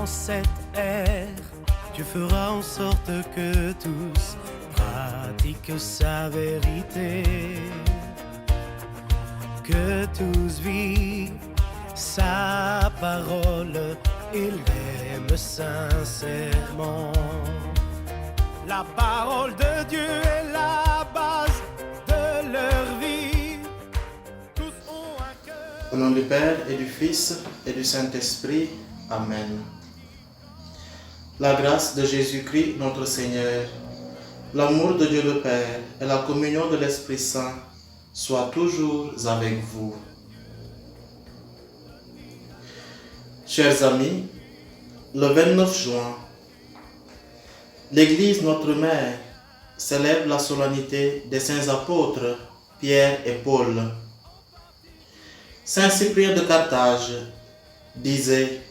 En cette ère, Dieu fera en sorte que tous pratiquent sa vérité, que tous vivent sa parole et l'aiment sincèrement. La parole de Dieu est la base de leur vie. Tous ont un cœur. Au nom du Père et du Fils et du Saint-Esprit. Amen. La grâce de Jésus-Christ, notre Seigneur, l'amour de Dieu le Père et la communion de l'Esprit Saint soient toujours avec vous. Chers amis, le 29 juin, l'Église notre Mère célèbre la solennité des saints apôtres Pierre et Paul. Saint Cyprien de Carthage disait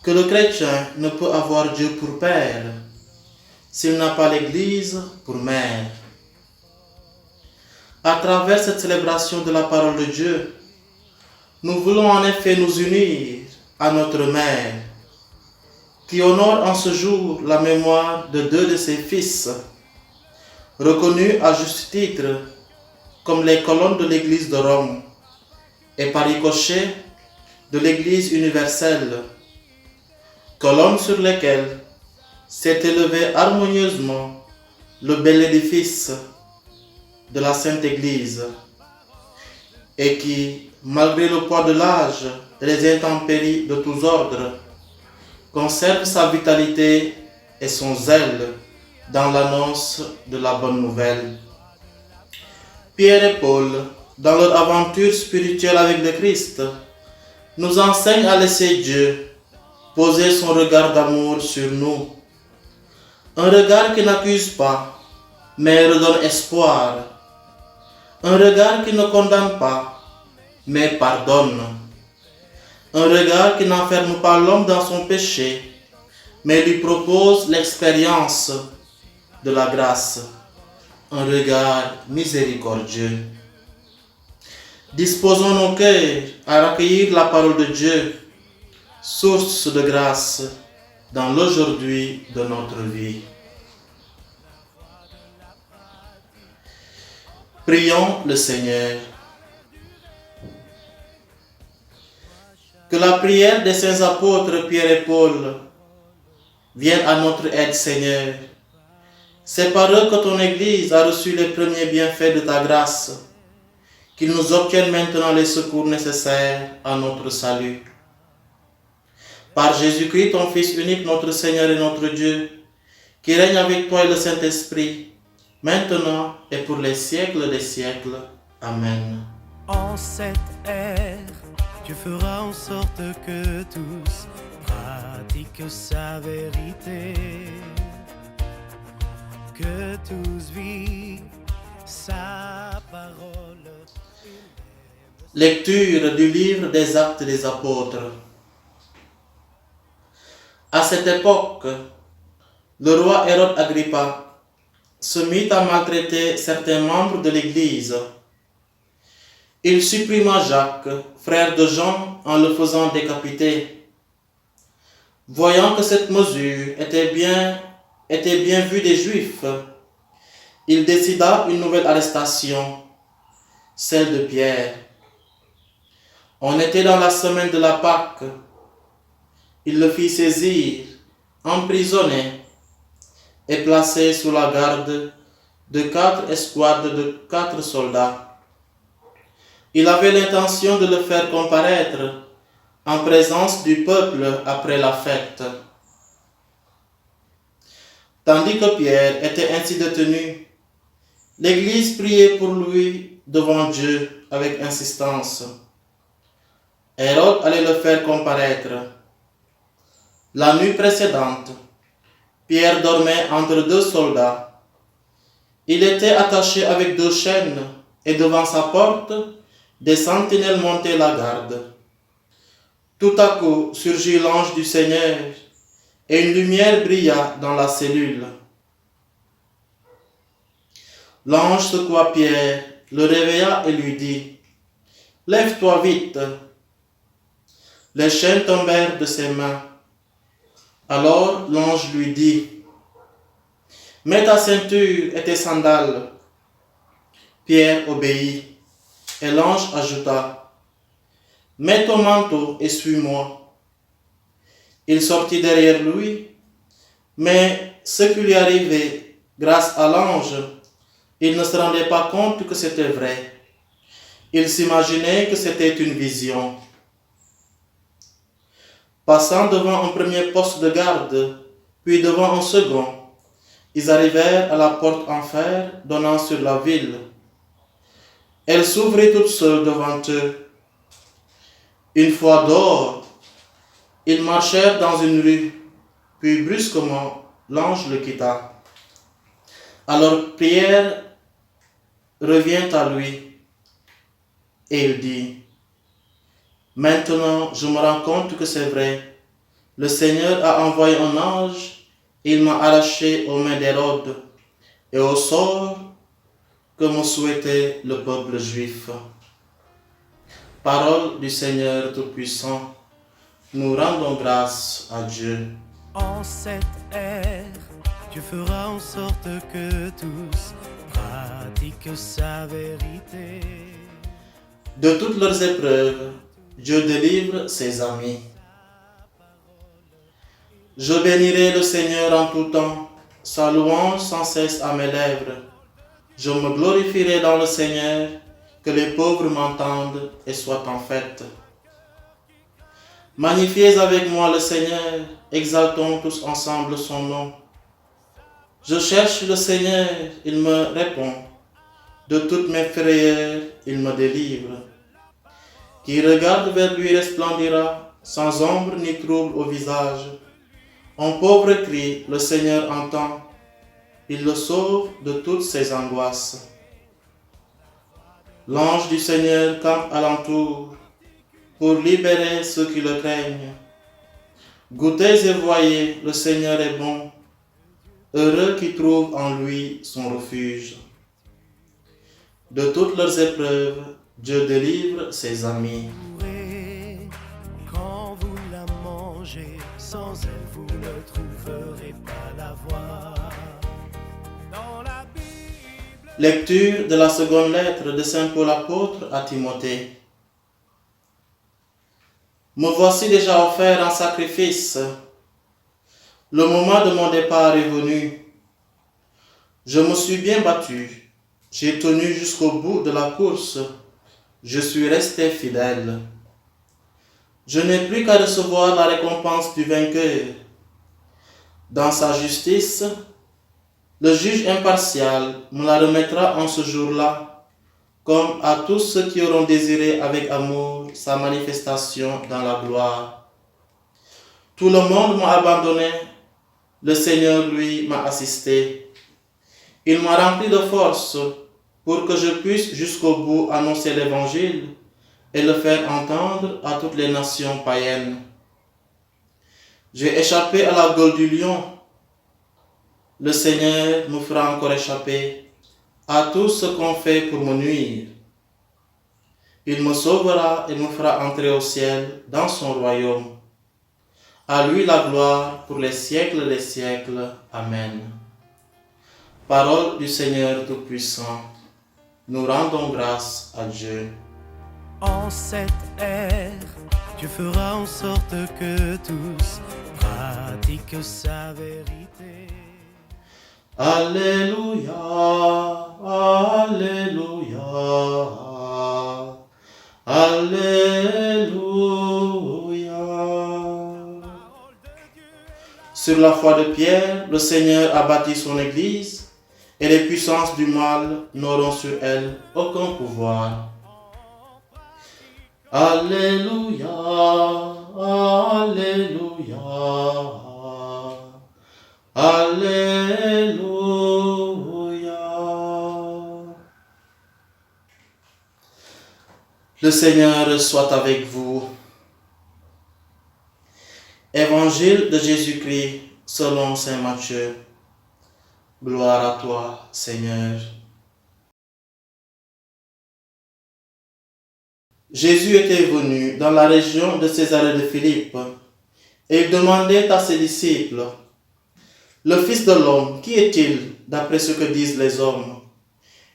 que le chrétien ne peut avoir Dieu pour Père s'il n'a pas l'Église pour Mère. À travers cette célébration de la parole de Dieu, nous voulons en effet nous unir à notre Mère, qui honore en ce jour la mémoire de deux de ses fils, reconnus à juste titre comme les colonnes de l'Église de Rome et par ricochet de l'Église universelle, colonnes sur lesquelles s'est élevé harmonieusement le bel édifice de la Sainte Église et qui, malgré le poids de l'âge et les intempéries de tous ordres, conserve sa vitalité et son zèle dans l'annonce de la bonne nouvelle. Pierre et Paul, dans leur aventure spirituelle avec le Christ, nous enseignent à laisser Dieu poser son regard d'amour sur nous. Un regard qui n'accuse pas, mais redonne espoir. Un regard qui ne condamne pas, mais pardonne. Un regard qui n'enferme pas l'homme dans son péché, mais lui propose l'expérience de la grâce. Un regard miséricordieux. Disposons nos cœurs à accueillir la parole de Dieu, source de grâce dans l'aujourd'hui de notre vie. Prions le Seigneur. Que la prière des saints apôtres Pierre et Paul vienne à notre aide, Seigneur. C'est par eux que ton Église a reçu les premiers bienfaits de ta grâce, qu'ils nous obtiennent maintenant les secours nécessaires à notre salut. Par Jésus-Christ, ton Fils unique, notre Seigneur et notre Dieu, qui règne avec toi et le Saint-Esprit, maintenant et pour les siècles des siècles. Amen. En cette ère, Dieu fera en sorte que tous pratiquent sa vérité, que tous vivent sa parole. Lecture du livre des Actes des Apôtres. À cette époque, le roi Hérode Agrippa se mit à maltraiter certains membres de l'Église. Il supprima Jacques, frère de Jean, en le faisant décapiter. Voyant que cette mesure était bien vue des Juifs, il décida une nouvelle arrestation, celle de Pierre. On était dans la semaine de la Pâque. Il le fit saisir, emprisonner et placer sous la garde de 4 escouades de 4 soldats. Il avait l'intention de le faire comparaître en présence du peuple après la fête. Tandis que Pierre était ainsi détenu, l'Église priait pour lui devant Dieu avec insistance. Hérode allait le faire comparaître. La nuit précédente, Pierre dormait entre 2 soldats. Il était attaché avec 2 chaînes et devant sa porte, des sentinelles montaient la garde. Tout à coup surgit l'ange du Seigneur et une lumière brilla dans la cellule. L'ange secoua Pierre, le réveilla et lui dit : « Lève-toi vite !» Les chaînes tombèrent de ses mains Alors l'ange lui dit, mets ta ceinture et tes sandales. Pierre obéit, et l'ange ajouta, mets ton manteau et suis-moi. Il sortit derrière lui, mais ce qui lui arrivait grâce à l'ange, il ne se rendait pas compte que c'était vrai. Il s'imaginait que c'était une vision. Passant devant un premier poste de garde, puis devant un second, ils arrivèrent à la porte en fer donnant sur la ville. Elle s'ouvrit toute seule devant eux. Une fois dehors, ils marchèrent dans une rue, puis brusquement, l'ange le quitta. Alors Pierre revient à lui et il dit, maintenant je me rends compte que c'est vrai. Le Seigneur a envoyé un ange et il m'a arraché aux mains d'Hérode et au sort que me souhaitait le peuple juif. Parole du Seigneur Tout-Puissant, nous rendons grâce à Dieu. En cette ère, Dieu fera en sorte que tous pratiquent sa vérité. De toutes leurs épreuves, Dieu délivre ses amis. Je bénirai le Seigneur en tout temps, sa louange sans cesse à mes lèvres. Je me glorifierai dans le Seigneur, que les pauvres m'entendent et soient en fête. Magnifiez avec moi le Seigneur, exaltons tous ensemble son nom. Je cherche le Seigneur, il me répond. De toutes mes frayeurs, il me délivre. Qui regarde vers lui resplendira, sans ombre ni trouble au visage. Un pauvre crie, le Seigneur entend. Il le sauve de toutes ses angoisses. L'ange du Seigneur campe alentour pour libérer ceux qui le craignent. Goûtez et voyez, le Seigneur est bon. Heureux qui trouvent en lui son refuge. De toutes leurs épreuves, Dieu délivre ses amis. Quand vous la mangez, sans elle vous ne trouverez pas la voie. Dans la Bible. Lecture de la seconde lettre de Saint Paul apôtre à Timothée. Me voici déjà offert en sacrifice. Le moment de mon départ est venu. Je me suis bien battu. J'ai tenu jusqu'au bout de la course. Je suis resté fidèle. Je n'ai plus qu'à recevoir la récompense du vainqueur. Dans sa justice, le juge impartial me la remettra en ce jour-là, comme à tous ceux qui auront désiré avec amour sa manifestation dans la gloire. Tout le monde m'a abandonné, le Seigneur, lui, m'a assisté. Il m'a rempli de force pour que je puisse jusqu'au bout annoncer l'Évangile et le faire entendre à toutes les nations païennes. J'ai échappé à la gueule du lion. Le Seigneur me fera encore échapper à tout ce qu'on fait pour me nuire. Il me sauvera et me fera entrer au ciel dans son royaume. À lui la gloire pour les siècles des siècles. Amen. Parole du Seigneur Tout-Puissant. Nous rendons grâce à Dieu. En cette ère, Dieu fera en sorte que tous pratiquent sa vérité. Alléluia, Alléluia, Alléluia. Sur la foi de Pierre, le Seigneur a bâti son Église et les puissances du mal n'auront sur elle aucun pouvoir. Alléluia, Alléluia, Alléluia. Le Seigneur soit avec vous. Évangile de Jésus-Christ selon saint Matthieu. Gloire à toi, Seigneur. Jésus était venu dans la région de Césarée de Philippe. Et il demandait à ses disciples, le Fils de l'homme, qui est-il d'après ce que disent les hommes?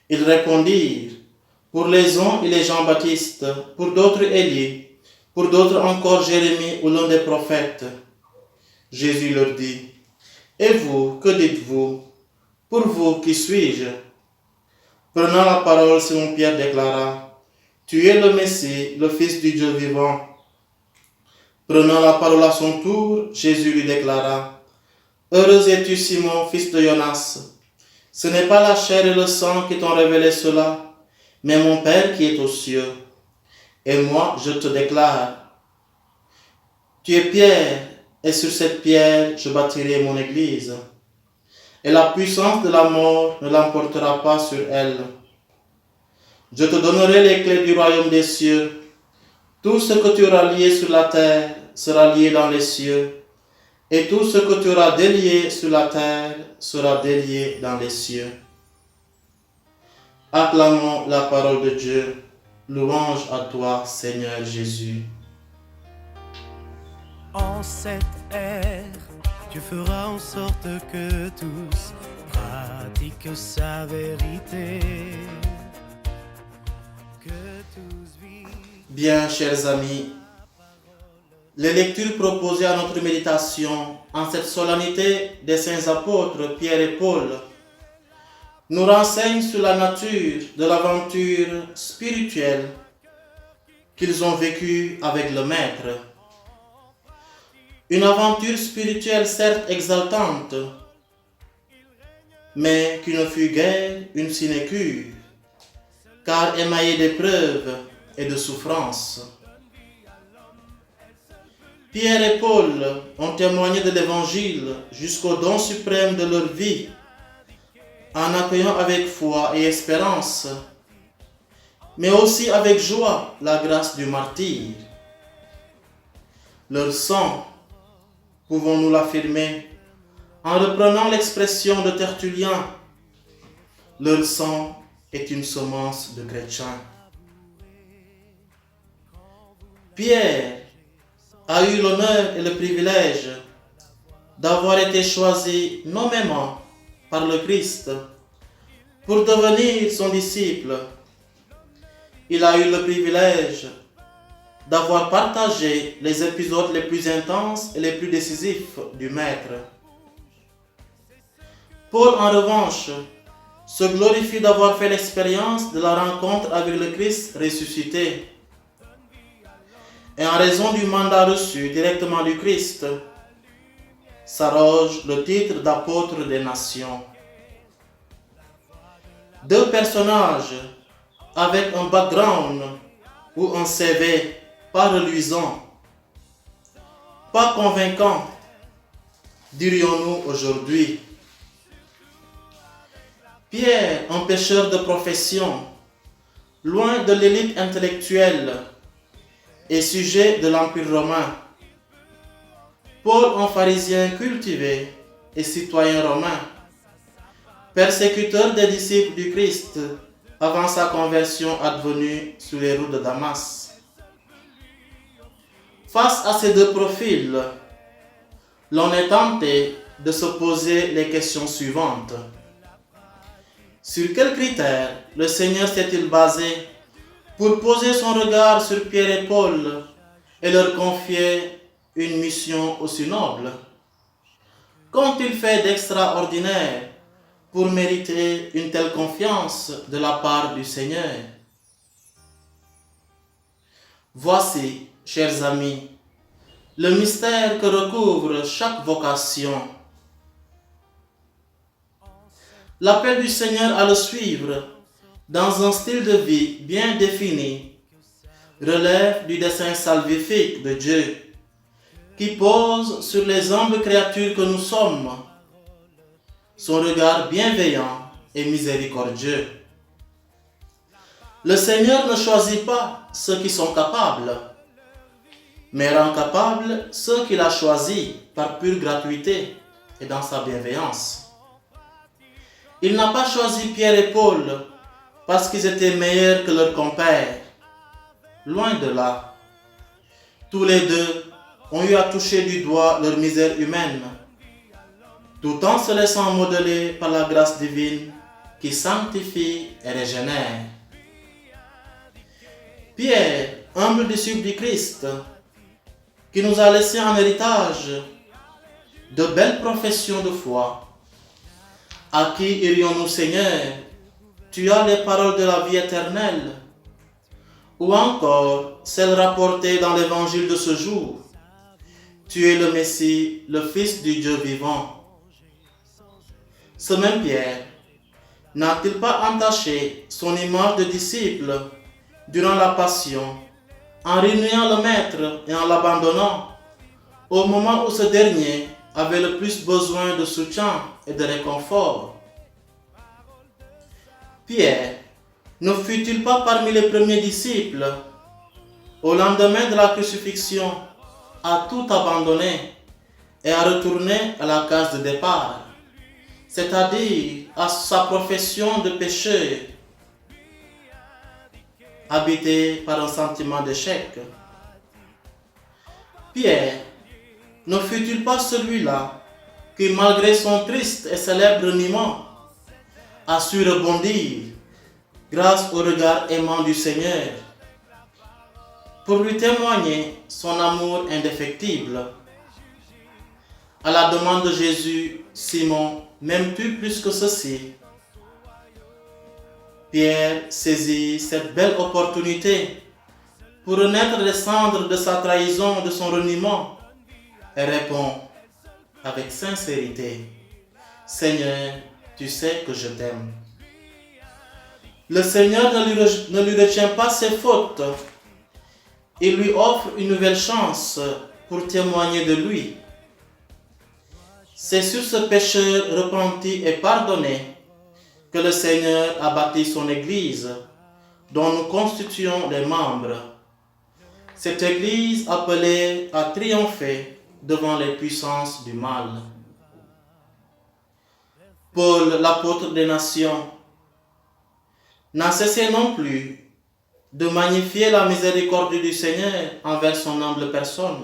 Ils répondirent, pour les uns il est Jean-Baptiste, pour d'autres Élie, pour d'autres encore Jérémie ou l'un des prophètes. Jésus leur dit, et vous, que dites-vous? Pour vous, qui suis-je? Prenant la parole, Simon-Pierre déclara, tu es le Messie, le Fils du Dieu vivant. Prenant la parole à son tour, Jésus lui déclara, heureux es-tu, Simon, fils de Jonas. Ce n'est pas la chair et le sang qui t'ont révélé cela, mais mon Père qui est aux cieux. Et moi, je te déclare, tu es Pierre, et sur cette pierre, je bâtirai mon église. Et la puissance de la mort ne l'emportera pas sur elle. Je te donnerai les clés du royaume des cieux. Tout ce que tu auras lié sur la terre sera lié dans les cieux, et tout ce que tu auras délié sur la terre sera délié dans les cieux. Acclamons la parole de Dieu. Louange à toi, Seigneur Jésus. En cette ère, Dieu fera en sorte que tous pratiquent sa vérité. Que tous vivent. Bien, chers amis, les lectures proposées à notre méditation en cette solennité des saints apôtres Pierre et Paul nous renseignent sur la nature de l'aventure spirituelle qu'ils ont vécue avec le Maître. Une aventure spirituelle certes exaltante, mais qui ne fut guère une sinécure, car émaillée d'épreuves et de souffrances. Pierre et Paul ont témoigné de l'Évangile jusqu'au don suprême de leur vie, en accueillant avec foi et espérance, mais aussi avec joie la grâce du martyre. Leur sang, pouvons-nous l'affirmer, en reprenant l'expression de Tertullien, leur sang est une semence de chrétiens. Pierre a eu l'honneur et le privilège d'avoir été choisi nommément par le Christ pour devenir son disciple. Il a eu le privilège d'avoir partagé les épisodes les plus intenses et les plus décisifs du Maître. Paul, en revanche, se glorifie d'avoir fait l'expérience de la rencontre avec le Christ ressuscité. Et en raison du mandat reçu directement du Christ, s'arroge le titre d'apôtre des nations. Deux personnages avec un background ou un CV pas reluisant, pas convaincant, dirions-nous aujourd'hui. Pierre, un pécheur de profession, loin de l'élite intellectuelle et sujet de l'Empire romain. Paul, un pharisien cultivé et citoyen romain, persécuteur des disciples du Christ avant sa conversion advenue sur les routes de Damas. Face à ces deux profils, l'on est tenté de se poser les questions suivantes. Sur quels critères le Seigneur s'est-il basé pour poser son regard sur Pierre et Paul et leur confier une mission aussi noble? Qu'ont-ils fait d'extraordinaire pour mériter une telle confiance de la part du Seigneur? Voici, chers amis, le mystère que recouvre chaque vocation. L'appel du Seigneur à le suivre dans un style de vie bien défini relève du dessein salvifique de Dieu qui pose sur les humbles créatures que nous sommes son regard bienveillant et miséricordieux. Le Seigneur ne choisit pas ceux qui sont capables, mais rend capables ceux qu'il a choisis par pure gratuité et dans sa bienveillance. Il n'a pas choisi Pierre et Paul parce qu'ils étaient meilleurs que leurs compères. Loin de là. Tous les deux ont eu à toucher du doigt leur misère humaine, tout en se laissant modeler par la grâce divine qui sanctifie et régénère. Pierre, humble disciple du Christ, qui nous a laissé en héritage de belles professions de foi. À qui irions-nous, Seigneur? Tu as les paroles de la vie éternelle. Ou encore celles rapportées dans l'évangile de ce jour. Tu es le Messie, le Fils du Dieu vivant. Ce même Pierre n'a-t-il pas entaché son image de disciple durant la Passion, en reniant le Maître et en l'abandonnant, au moment où ce dernier avait le plus besoin de soutien et de réconfort? Pierre ne fut-il pas parmi les premiers disciples, au lendemain de la crucifixion, à tout abandonner et à retourner à la case de départ, c'est-à-dire à sa profession de pécheur, habité par un sentiment d'échec? Pierre ne fut-il pas celui-là qui, malgré son triste et célèbre reniement, a su rebondir grâce au regard aimant du Seigneur pour lui témoigner son amour indéfectible? À la demande de Jésus, Simon, m'aimes-tu plus que ceci? Pierre saisit cette belle opportunité pour renaître des cendres de sa trahison, de son reniement, et répond avec sincérité: Seigneur, tu sais que je t'aime. Le Seigneur ne lui retient pas ses fautes. Il lui offre une nouvelle chance pour témoigner de lui. C'est sur ce pécheur repenti et pardonné que le Seigneur a bâti son Église, dont nous constituons les membres. Cette Église appelée à triompher devant les puissances du mal. Paul, l'apôtre des nations, n'a cessé non plus de magnifier la miséricorde du Seigneur envers son humble personne.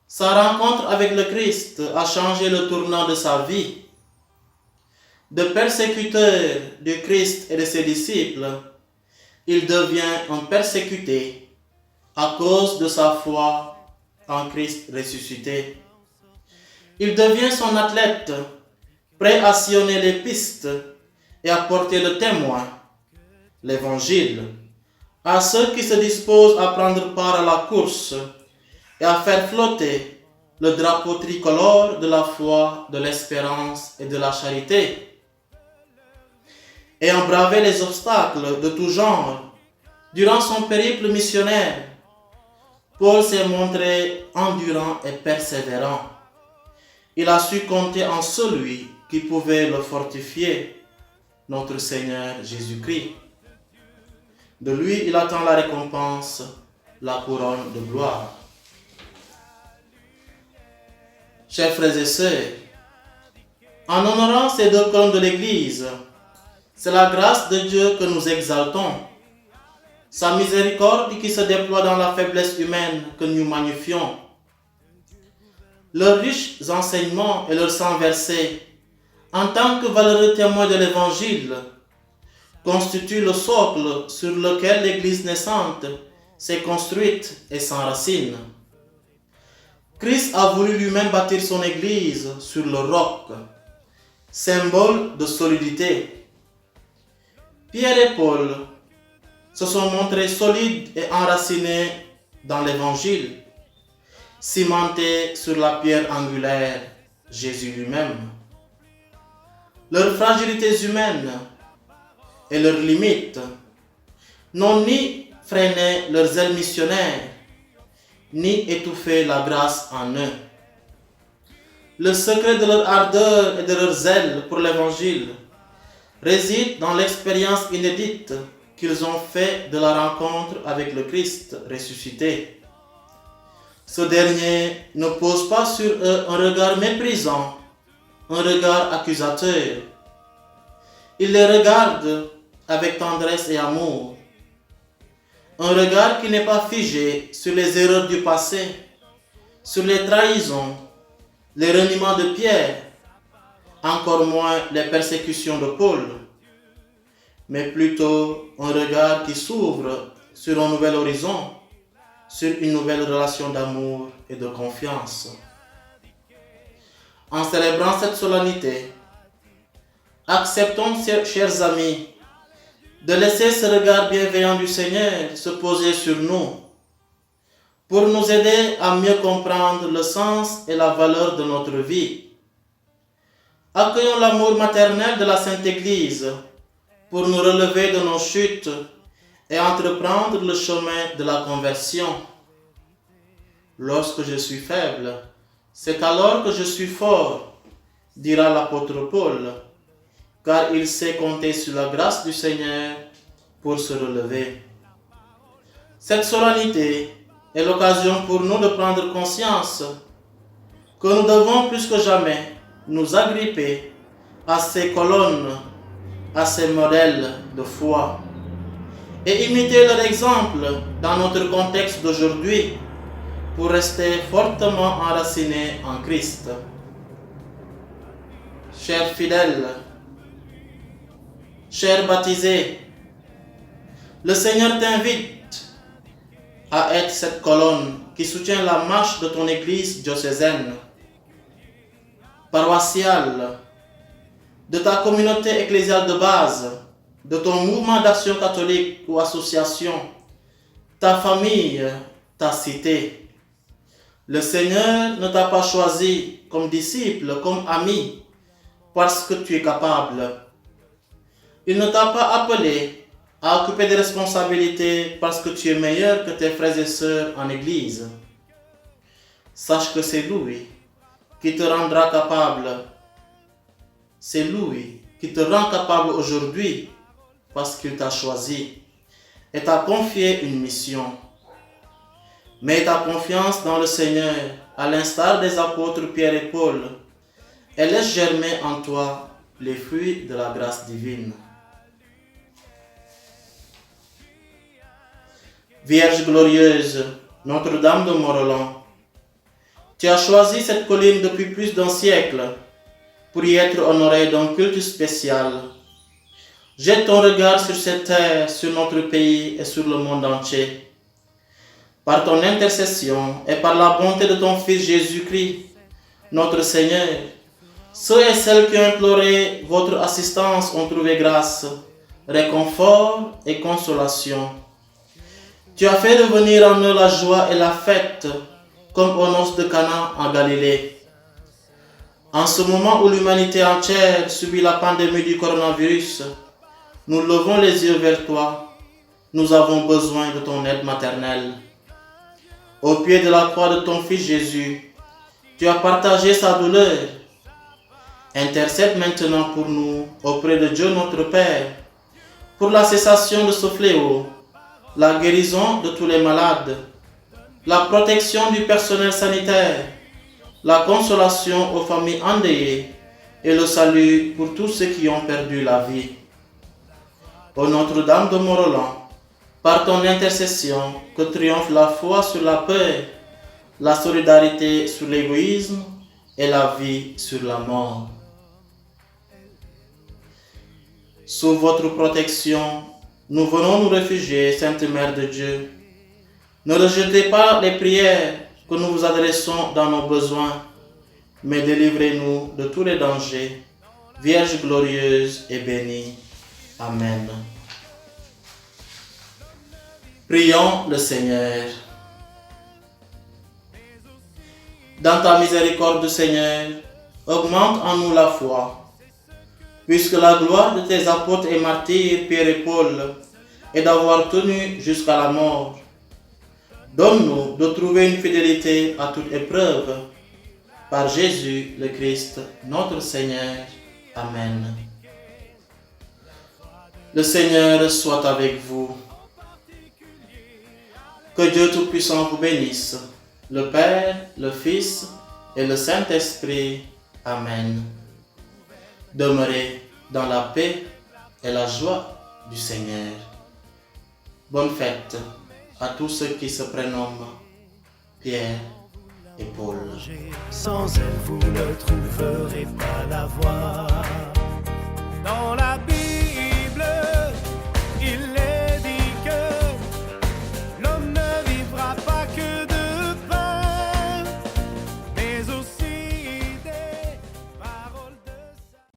Sa rencontre avec le Christ a changé le tournant de sa vie. De persécuteur du Christ et de ses disciples, il devient un persécuté à cause de sa foi en Christ ressuscité. Il devient son athlète, prêt à sillonner les pistes et à porter le témoin, l'Évangile, à ceux qui se disposent à prendre part à la course et à faire flotter le drapeau tricolore de la foi, de l'espérance et de la charité. Ayant bravé les obstacles de tout genre durant son périple missionnaire, Paul s'est montré endurant et persévérant. Il a su compter en celui qui pouvait le fortifier, notre Seigneur Jésus-Christ. De lui, il attend la récompense, la couronne de gloire. Chers frères et sœurs, en honorant ces deux colonnes de l'Église, c'est la grâce de Dieu que nous exaltons, sa miséricorde qui se déploie dans la faiblesse humaine que nous magnifions. Leurs riches enseignements et leur sang versé, en tant que valeureux témoins de l'Évangile, constituent le socle sur lequel l'Église naissante s'est construite et s'enracine. Christ a voulu lui-même bâtir son Église sur le roc, symbole de solidité. Pierre et Paul se sont montrés solides et enracinés dans l'Évangile, cimentés sur la pierre angulaire, Jésus lui-même. Leurs fragilités humaines et leurs limites n'ont ni freiné leurs ailes missionnaires, ni étouffé la grâce en eux. Le secret de leur ardeur et de leur zèle pour l'Évangile réside dans l'expérience inédite qu'ils ont faite de la rencontre avec le Christ ressuscité. Ce dernier ne pose pas sur eux un regard méprisant, un regard accusateur. Il les regarde avec tendresse et amour. Un regard qui n'est pas figé sur les erreurs du passé, sur les trahisons, les reniements de Pierre, encore moins les persécutions de Paul, mais plutôt un regard qui s'ouvre sur un nouvel horizon, sur une nouvelle relation d'amour et de confiance. En célébrant cette solennité, acceptons, chers amis, de laisser ce regard bienveillant du Seigneur se poser sur nous, pour nous aider à mieux comprendre le sens et la valeur de notre vie. Accueillons l'amour maternel de la Sainte Église pour nous relever de nos chutes et entreprendre le chemin de la conversion. Lorsque je suis faible, c'est alors que je suis fort, dira l'apôtre Paul, car il sait compter sur la grâce du Seigneur pour se relever. Cette solennité est l'occasion pour nous de prendre conscience que nous devons plus que jamais nous agripper à ces colonnes, à ces modèles de foi et imiter leur exemple dans notre contexte d'aujourd'hui pour rester fortement enracinés en Christ. Chers fidèles, chers baptisés, le Seigneur t'invite à être cette colonne qui soutient la marche de ton église diocésaine, paroissiale, de ta communauté ecclésiale de base, de ton mouvement d'action catholique ou association, ta famille, ta cité. Le Seigneur ne t'a pas choisi comme disciple, comme ami, parce que tu es capable. Il ne t'a pas appelé à occuper des responsabilités parce que tu es meilleur que tes frères et sœurs en Église. Sache que c'est lui qui te rendra capable. C'est lui qui te rend capable aujourd'hui parce qu'il t'a choisi et t'a confié une mission. Mets ta confiance dans le Seigneur, à l'instar des apôtres Pierre et Paul, et laisse germer en toi les fruits de la grâce divine. Vierge glorieuse, Notre-Dame de Morolan, tu as choisi cette colline depuis plus d'un siècle pour y être honorée d'un culte spécial. Jette ton regard sur cette terre, sur notre pays et sur le monde entier. Par ton intercession et par la bonté de ton Fils Jésus-Christ, notre Seigneur, ceux et celles qui ont imploré votre assistance ont trouvé grâce, réconfort et consolation. Tu as fait revenir en eux la joie et la fête, comme aux noces de Cana en Galilée. En ce moment où l'humanité entière subit la pandémie du coronavirus, nous levons les yeux vers toi. Nous avons besoin de ton aide maternelle. Au pied de la croix de ton Fils Jésus, tu as partagé sa douleur. Intercède maintenant pour nous auprès de Dieu notre Père, pour la cessation de ce fléau, la guérison de tous les malades, la protection du personnel sanitaire, la consolation aux familles endeuillées et le salut pour tous ceux qui ont perdu la vie. Ô Notre-Dame de Morolan, par ton intercession, que triomphe la foi sur la peur, la solidarité sur l'égoïsme et la vie sur la mort. Sous votre protection, nous venons nous réfugier, Sainte Mère de Dieu. Ne rejetez pas les prières que nous vous adressons dans nos besoins, mais délivrez-nous de tous les dangers. Vierge glorieuse et bénie. Amen. Prions le Seigneur. Dans ta miséricorde, Seigneur, augmente en nous la foi, puisque la gloire de tes apôtres et martyrs, Pierre et Paul, est d'avoir tenu jusqu'à la mort. Donne-nous de trouver une fidélité à toute épreuve. Par Jésus le Christ, notre Seigneur. Amen. Le Seigneur soit avec vous. Que Dieu Tout-Puissant vous bénisse, le Père, le Fils et le Saint-Esprit. Amen. Demeurez dans la paix et la joie du Seigneur. Bonne fête à tous ceux qui se prénomment Pierre et Paul. Sans elle, vous ne trouverez pas la voie.